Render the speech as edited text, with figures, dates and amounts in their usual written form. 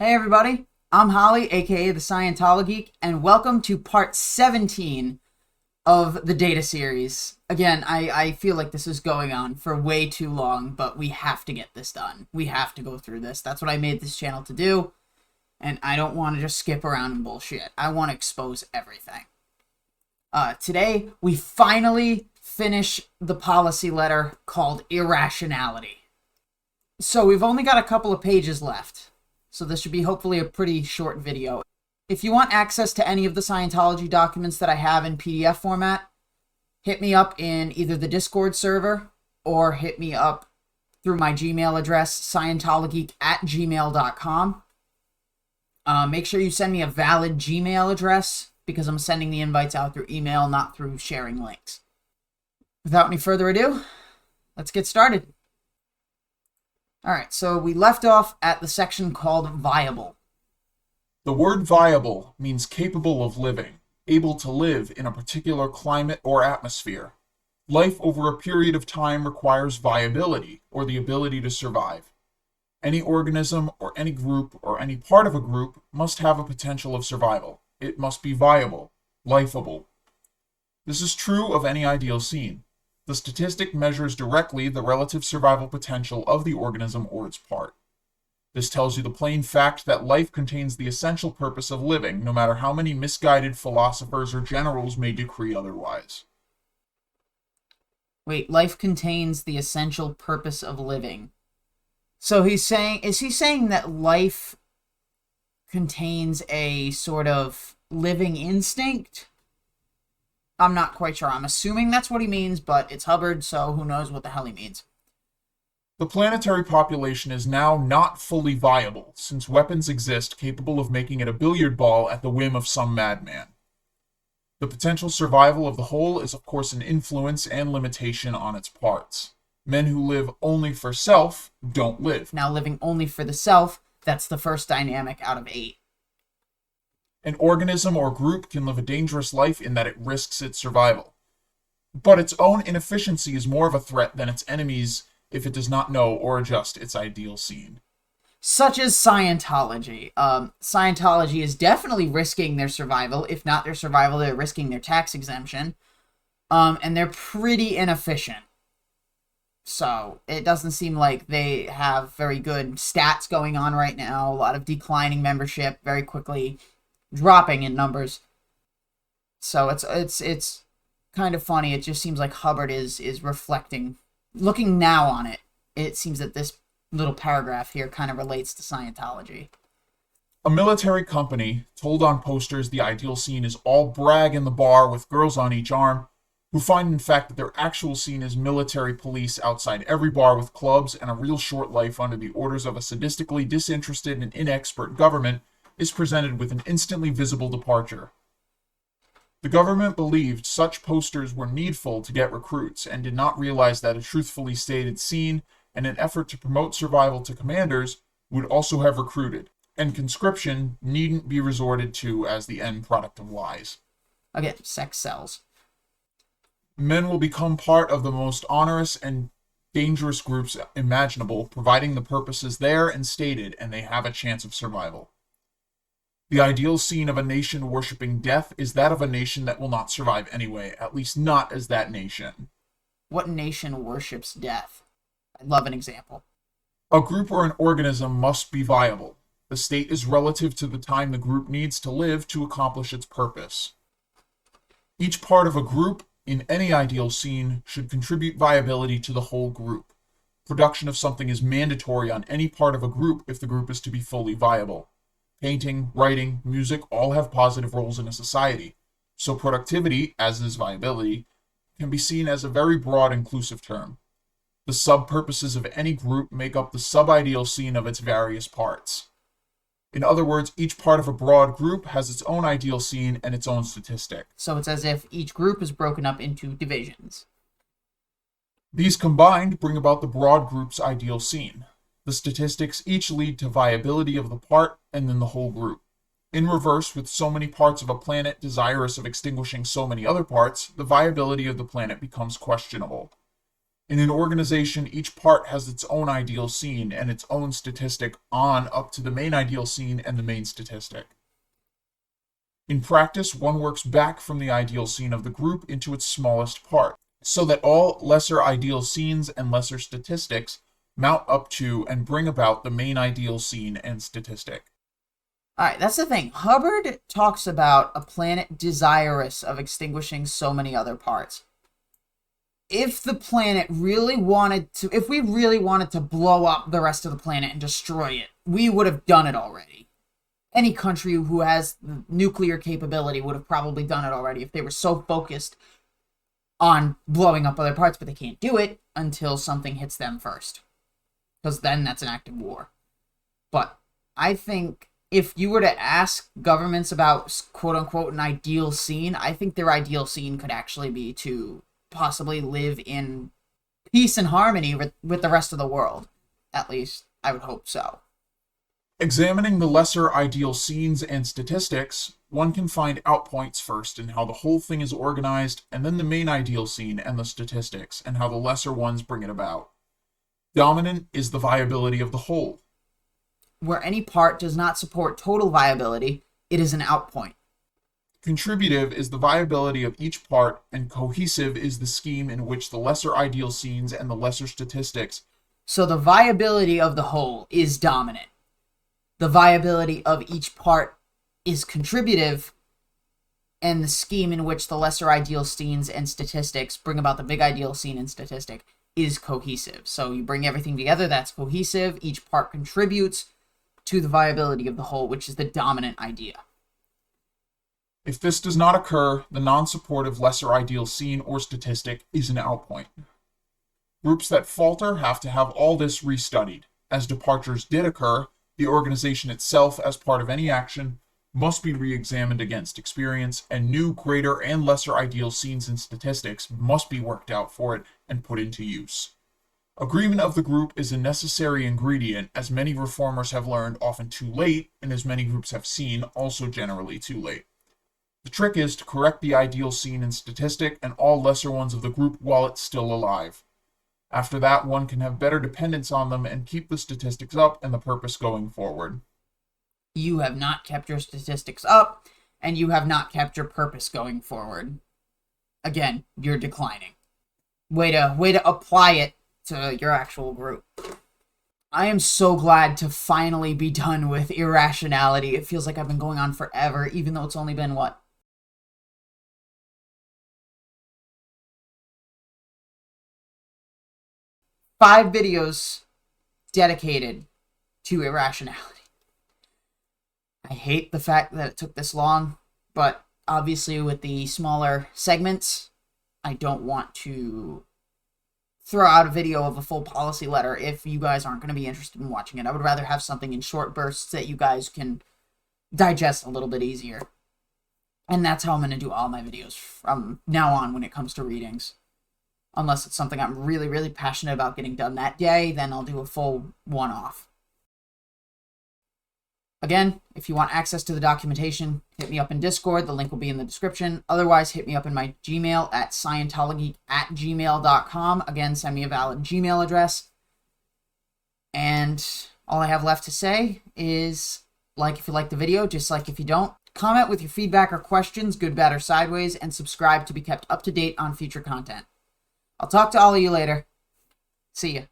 Hey everybody, I'm Holly, aka the Scientologeek, and welcome to part 17 of the data series. Again, I feel like this is going on for way too long, but we have to get this done. We have to go through this. That's what I made this channel to do, and I don't want to just skip around and bullshit. I want to expose everything. Today, we finally finish the policy letter called Irrationality. So we've only got a couple of pages left. So this should be hopefully a pretty short video. If you want access to any of the Scientology documents that I have in PDF format, hit me up in either the Discord server or hit me up through my Gmail address, scientologeek@gmail.com. Make sure you send me a valid Gmail address because I'm sending the invites out through email, not through sharing links. Without any further ado, let's get started. Alright, so we left off at the section called viable. The word viable means capable of living, able to live in a particular climate or atmosphere. Life over a period of time requires viability, or the ability to survive. Any organism or any group or any part of a group must have a potential of survival. It must be viable, lifeable. This is true of any ideal scene. The statistic measures directly the relative survival potential of the organism or its part. This tells you the plain fact that life contains the essential purpose of living, no matter how many misguided philosophers or generals may decree otherwise. Wait, life contains the essential purpose of living. So is he saying that life contains a sort of living instinct? I'm not quite sure. I'm assuming that's what he means, but it's Hubbard, so who knows what the hell he means. The planetary population is now not fully viable, since weapons exist capable of making it a billiard ball at the whim of some madman. The potential survival of the whole is of course an influence and limitation on its parts. Men who live only for self don't live. Now, living only for the self, that's the first dynamic out of 8. An organism or group can live a dangerous life in that it risks its survival. But its own inefficiency is more of a threat than its enemies if it does not know or adjust its ideal scene. Such as Scientology. Scientology is definitely risking their survival. If not their survival, they're risking their tax exemption. And they're pretty inefficient. So, it doesn't seem like they have very good stats going on right now. A lot of declining membership, very quickly dropping in numbers. So it's kind of funny. It just seems like Hubbard is reflecting. Looking now on it, it seems that this little paragraph here kind of relates to Scientology. A military company told on posters the ideal scene is all brag in the bar with girls on each arm, who find in fact that their actual scene is military police outside every bar with clubs and a real short life under the orders of a sadistically disinterested and inexpert government is presented with an instantly visible departure. The government believed such posters were needful to get recruits and did not realize that a truthfully stated scene and an effort to promote survival to commanders would also have recruited, and conscription needn't be resorted to as the end product of lies. Again, sex sells. Men will become part of the most onerous and dangerous groups imaginable, providing the purpose is there and stated, and they have a chance of survival. The ideal scene of a nation worshipping death is that of a nation that will not survive anyway, at least not as that nation. What nation worships death? I'd love an example. A group or an organism must be viable. The state is relative to the time the group needs to live to accomplish its purpose. Each part of a group in any ideal scene should contribute viability to the whole group. Production of something is mandatory on any part of a group if the group is to be fully viable. Painting, writing, music all have positive roles in a society, so productivity, as is viability, can be seen as a very broad inclusive term. The sub-purposes of any group make up the sub-ideal scene of its various parts. In other words, each part of a broad group has its own ideal scene and its own statistic. So it's as if each group is broken up into divisions. These combined bring about the broad group's ideal scene. The statistics each lead to viability of the part and then the whole group. In reverse, with so many parts of a planet desirous of extinguishing so many other parts, the viability of the planet becomes questionable. In an organization, each part has its own ideal scene and its own statistic on up to the main ideal scene and the main statistic. In practice, one works back from the ideal scene of the group into its smallest part, so that all lesser ideal scenes and lesser statistics mount up to and bring about the main ideal scene and statistic. Alright, that's the thing. Hubbard talks about a planet desirous of extinguishing so many other parts. If the planet really wanted to, if we really wanted to blow up the rest of the planet and destroy it, we would have done it already. Any country who has nuclear capability would have probably done it already if they were so focused on blowing up other parts, but they can't do it until something hits them first. Because then that's an act of war. But I think if you were to ask governments about quote-unquote an ideal scene, I think their ideal scene could actually be to possibly live in peace and harmony with the rest of the world. At least, I would hope so. Examining the lesser ideal scenes and statistics, one can find outpoints first in how the whole thing is organized, and then the main ideal scene and the statistics, and how the lesser ones bring it about. Dominant is the viability of the whole. Where any part does not support total viability, it is an outpoint. Contributive is the viability of each part, and cohesive is the scheme in which the lesser ideal scenes and the lesser statistics. So the viability of the whole is dominant. The viability of each part is contributive, and the scheme in which the lesser ideal scenes and statistics bring about the big ideal scene and statistic is cohesive. So you bring everything together, that's cohesive. Each part contributes to the viability of the whole, which is the dominant idea. If this does not occur, the non-supportive lesser ideal scene or statistic is an outpoint. Groups that falter have to have all this restudied. As departures did occur, the organization itself, as part of any action, must be re-examined against experience, and new greater and lesser ideal scenes and statistics must be worked out for it and put into use. Agreement of the group is a necessary ingredient, as many reformers have learned often too late, and as many groups have seen also generally too late. The trick is to correct the ideal scene and statistic and all lesser ones of the group while it's still alive. After that, one can have better dependence on them and keep the statistics up and the purpose going forward. You have not kept your statistics up, and you have not kept your purpose going forward. Again, you're declining. Way to apply it to your actual group. I am so glad to finally be done with Irrationality. It feels like I've been going on forever, even though it's only been, 5 videos dedicated to Irrationality. I hate the fact that it took this long, but obviously with the smaller segments, I don't want to throw out a video of a full policy letter if you guys aren't going to be interested in watching it. I would rather have something in short bursts that you guys can digest a little bit easier. And that's how I'm going to do all my videos from now on when it comes to readings. Unless it's something I'm really, really passionate about getting done that day, then I'll do a full one-off. Again, if you want access to the documentation, hit me up in Discord. The link will be in the description. Otherwise, hit me up in my Gmail at scientologeek@gmail.com. Again, send me a valid Gmail address. And all I have left to say is, like if you like the video, dislike if you don't. Comment with your feedback or questions, good, bad, or sideways, and subscribe to be kept up to date on future content. I'll talk to all of you later. See ya.